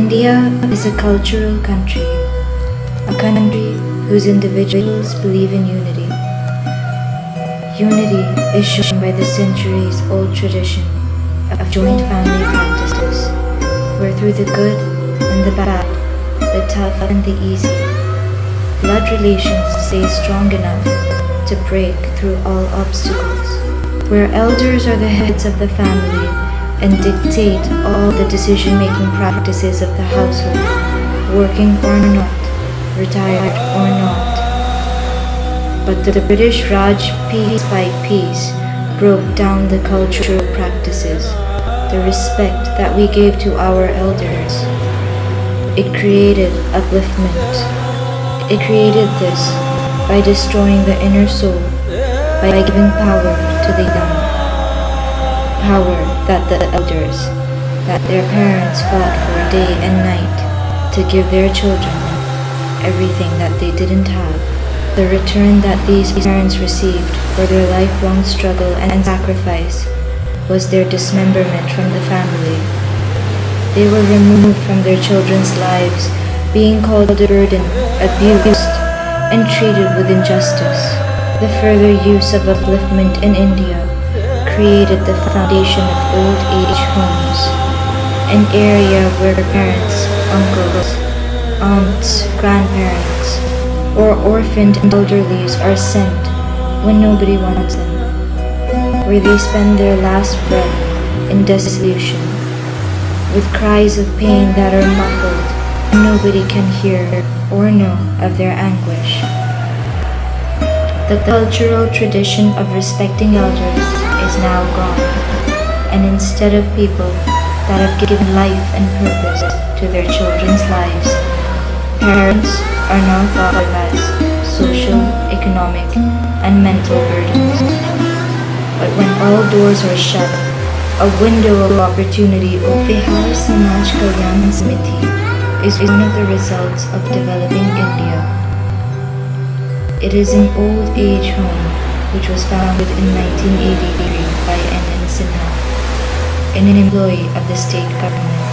India is a cultural country, a country whose individuals believe in unity. Unity is shown by the centuries-old tradition of joint family practices, where through the good and the bad, the tough and the easy, blood relations stay strong enough to break through all obstacles, where elders are the heads of the family and dictate all the decision-making practices of the household, working or not, retired or not. But the British Raj piece by piece broke down the cultural practices, the respect that we gave to our elders. It created upliftment. It created this by destroying the inner soul, by giving power to the young. Power that the elders, that their parents fought for day and night to give their children everything that they didn't have. The return that these parents received for their lifelong struggle and sacrifice was their dismemberment from the family. They were removed from their children's lives, being called a burden, abused, and treated with injustice. The further use of upliftment in India created the foundation of old age homes, an area where parents, uncles, aunts, grandparents, or orphaned elderlies are sent when nobody wants them, where they spend their last breath in dissolution, with cries of pain that are muffled and nobody can hear or know of their anguish. The cultural tradition of respecting elders is now gone, and instead of people that have given life and purpose to their children's lives, parents are now thought of as social, economic, and mental burdens. But when all doors are shut, a window of opportunity opens. Samaj, Kalyan, and Samiti is one of the results of developing India. It is an old age home which was founded in 1983 by N. Sinha, an employee of the state government.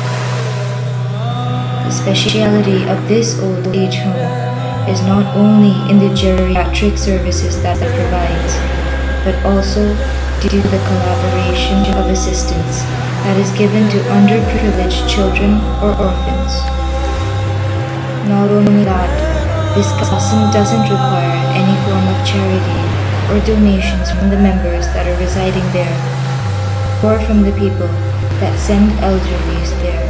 The speciality of this old age home is not only in the geriatric services that it provides, but also due to the collaboration of assistance that is given to underprivileged children or orphans. Not only that, this custom doesn't require any form of charity or donations from the members that are residing there, or from the people that send elderlies there.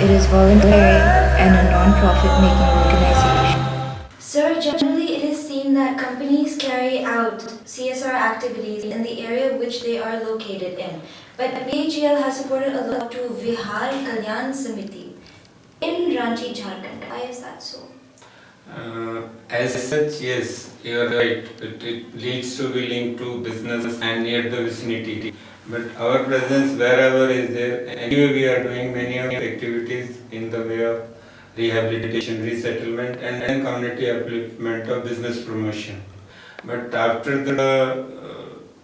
It is voluntary and a non-profit making organization. Sir, generally it is seen that companies carry out CSR activities in the area which they are located in, but BHEL has supported a lot to Vihar Kalyan Samiti in Ranchi, Jharkhand. Why is that so? As such, yes, you are right. It leads to be linked to business and near the vicinity. But our presence wherever is there, anyway we are doing many of activities in the way of rehabilitation, resettlement and community upliftment of business promotion. But after the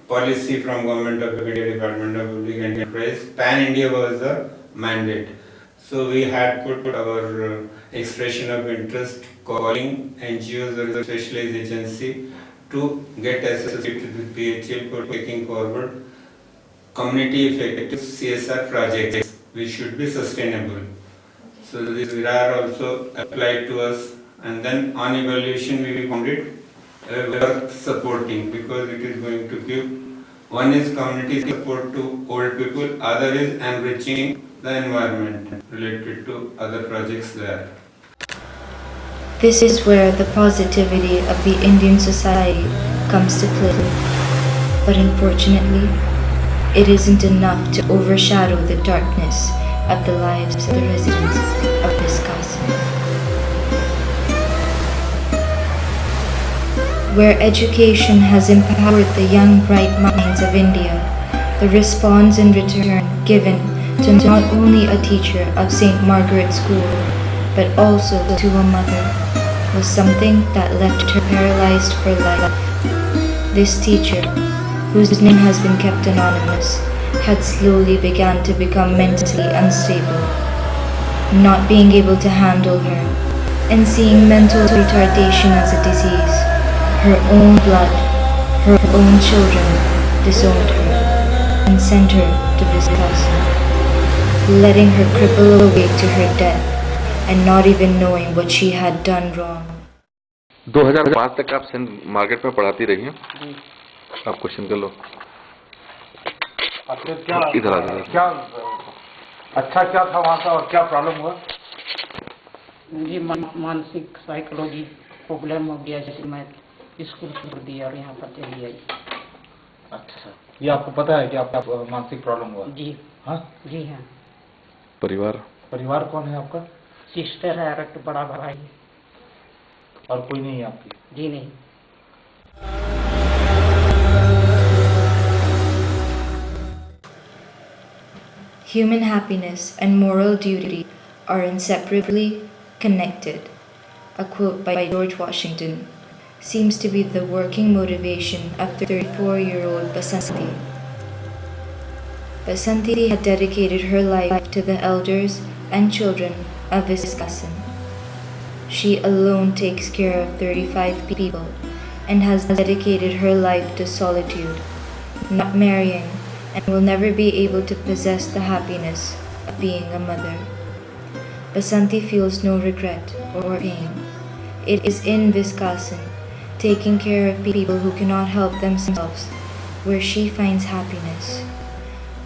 policy from Government of India, Department of Public Enterprise, Pan India was the mandate. So we had put our expression of interest calling NGOs or specialized agency to get associated with BHL for taking forward community effective CSR projects which should be sustainable. So this are also applied to us, and then on evaluation we found it worth supporting because it is going to give, one is community support to old people, other is enriching the environment related to other projects there. This is where the positivity of the Indian society comes to play. But unfortunately, it isn't enough to overshadow the darkness of the lives of the residents of Vikas. Where education has empowered the young bright minds of India, the response in return given to not only a teacher of St. Margaret's School, but also to a mother, was something that left her paralyzed for life. This teacher, whose name has been kept anonymous, had slowly begun to become mentally unstable. not being able to handle her, and seeing mental retardation as a disease. Her own blood, her own children disowned her and sent her to Wisconsin, letting her cripple away to her death and not even knowing what she had done wrong. 2005 तक आप Sindh market में पढ़ाती रही हैं। आप question कर लो। इधर आ जाइए। क्या अच्छा क्या था वहाँ का और क्या प्रॉब्लम हुआ? जी मानसिक साइकोलॉजी प्रॉब्लम हो गया, जैसे मैं स्कूल छोड़ दिया और यहाँ पर चली आई। अच्छा, ये आपको पता है कि आपका मानसिक प्रॉब्लम हुआ? जी हाँ जी हाँ। परिवार कौन है आपका? सिस्टर है और एक बड़ा भाई। और कोई नहीं है आपकी? जी नहीं। Human happiness and moral duty are inseparably connected. A quote by George Washington seems to be the working motivation of 34-year-old Basanti. Basanti had dedicated her life to the elders and children of Wisconsin. She alone takes care of 35 people and has dedicated her life to solitude, not marrying, and will never be able to possess the happiness of being a mother. Basanti feels no regret or pain. It is in Wisconsin, taking care of people who cannot help themselves, where she finds happiness.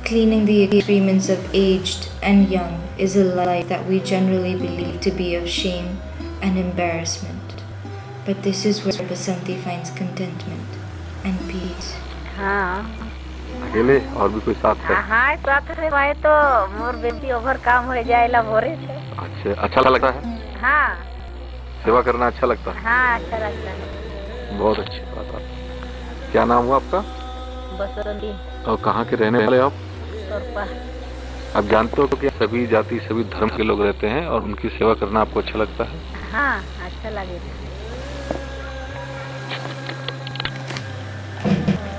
Cleaning the excrements of aged and young is a life that we generally believe to be of shame and embarrassment. But this is where Basanti finds contentment and peace. हाँ अकेले और भी कोई साथ है? हाँ साथ है भाई, तो मोर बेटी ओवर काम हो जाएला भोरे से। अच्छा लगता है? हाँ सेवा करना अच्छा लगता है? हाँ अच्छा लगता है। बहुत अच्छी बात है। क्या नाम हुआ आपका? बसंती। और कहाँ के रहने वाले आप? तोरपा। आप जानते हो कि सभी जाति सभी धर्म के लोग रहते हैं और उनकी सेवा करना आपको अच्छा लगता है? हाँ अच्छा लगेगा।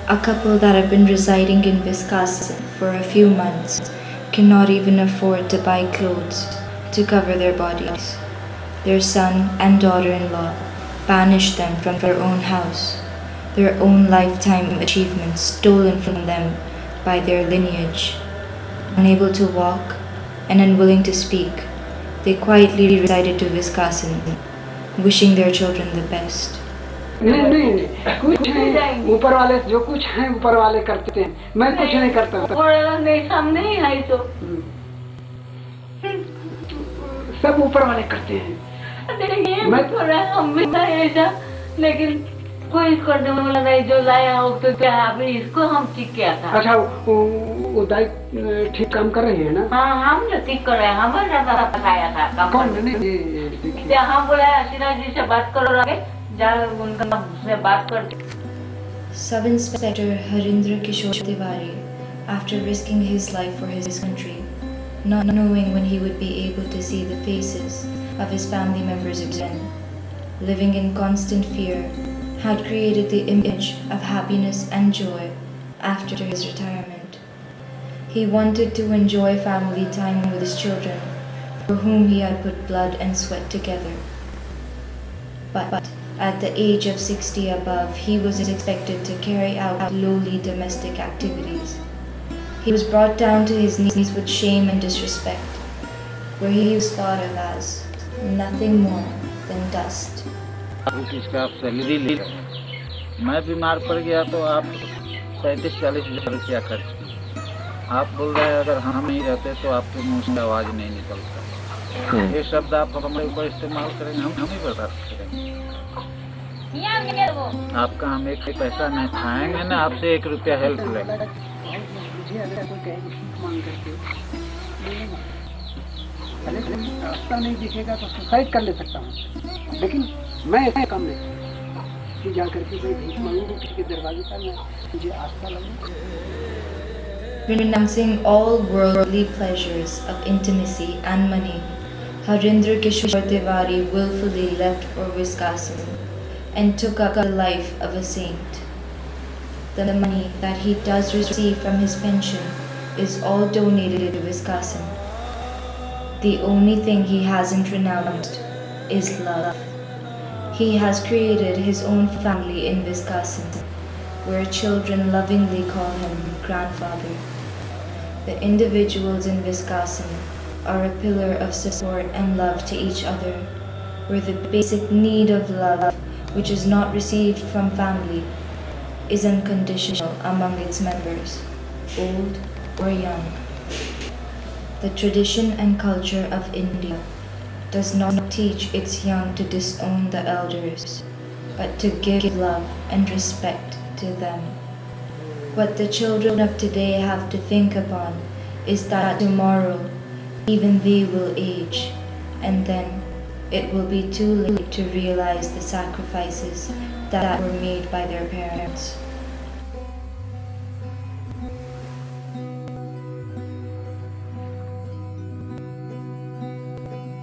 A couple that have been residing in Wisconsin for a few months cannot even afford to buy clothes to cover their bodies. Their son and daughter-in-law banished them from their own house, their own lifetime achievements stolen from them by their lineage. Unable to walk and unwilling to speak, they quietly resided to Wisconsin, wishing their children the best. नहीं कुछ है ऊपर वाले, जो कुछ है ऊपर वाले करते हैं, मैं कुछ नहीं करता। सामने ही है तो सब ऊपर वाले करते हैं। मैं थोड़ा हम भी ऐसा, लेकिन कोई करने वाला नहीं, जो लाया हो तो क्या अभी इसको हम ठीक किया था। अच्छा वो दाई ठीक काम कर रही है ना? हाँ हम जो ठीक कर रहे हैं, हमारा बताया था काम। कौन? नहीं हम बोला सीना जी से बात करो, आगे उनका से बात कर। Sub-Inspector Harindra Kishore Tiwari, after risking his life for his country, not knowing when he would be able to see the faces of his family members again, living in constant fear, had created the image of happiness and joy after his retirement. He wanted to enjoy family time with his children, for whom he had put blood and sweat together. But at the age of 60 above, he was expected to carry out lowly domestic activities. He was brought down to his knees with shame and disrespect, where he was thought of as nothing more than dust. इसका आप salary ले, मैं बीमार पड़ गया तो आप 35-40 हज़ार रुपया खर्च किए। आप बोल रहे हैं अगर हम नहीं रहते तो आपके मुंह से आवाज़ नहीं निकलता। ये शब्द आप हमारे ऊपर इस्तेमाल करेंगे, हम ही बर्दाश्त करेंगे। आपका हम एक पैसा नहीं खाएंगे ना, आपसे 1 रुपया हेल्प लेंगे। रास्ता नहीं दिखेगा तो सुसाइड कर ले सकता हूँ, लेकिन मैं ऐसा काम नहीं कि जा करके कोई भीख मांगूंगा किसी के दरवाजे पर। मैं मुझे आस्था लगे। Renouncing all worldly pleasures of intimacy and money, Harindra Kishore Tiwari willfully left for Wisconsin and took up the life of a saint. The money that he does receive from his pension is all donated to Wisconsin. The only thing he hasn't renounced is love. He has created his own family in Wisconsin, where children lovingly call him grandfather. The individuals in Wisconsin are a pillar of support and love to each other, where the basic need of love, which is not received from family, is unconditional among its members, old or young. The tradition and culture of India does not teach its young to disown the elders, but to give love and respect to them. What the children of today have to think upon is that tomorrow even they will age, and then it will be too late to realize the sacrifices that were made by their parents.